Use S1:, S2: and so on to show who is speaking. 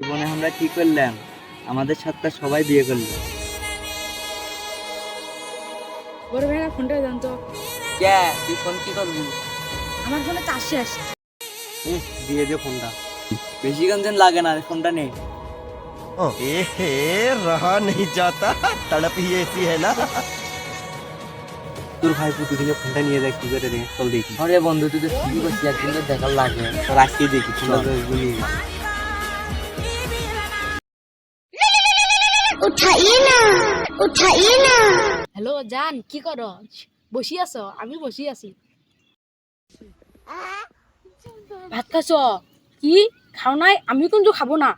S1: জীবনে আমরা কি করলাম, আমাদের সাথে সবাই বিয়ে করলো।
S2: বড় ভাইরা ফোনটা দেন তো।
S1: কে তুই ফোন কি করবি?
S2: আমার ফোনে চার্জ শেষ।
S1: দিয়ে দে ফোনটা, বেশি গঞ্জন লাগে না, ফোনটা নে।
S3: एहे रहा नहीं जाता तड़प ही ऐसी है ना।
S1: তোর ভাই পুতুল থেকে ফোনটা নিয়ে দেখ কি করে রে, চল দেখি। আরে বন্ধু তুই তো ঠিকই করছিস, একদিন তো দেখার লাগে, তোর আজকে দেখি ফোনটা তো গুলি।
S2: হ্যালো জান, কি করো? বসি আছো? আমি বসি আছি। ভাত খাইছ? কি খাও নাই? আমি কিন্তু খাবো না।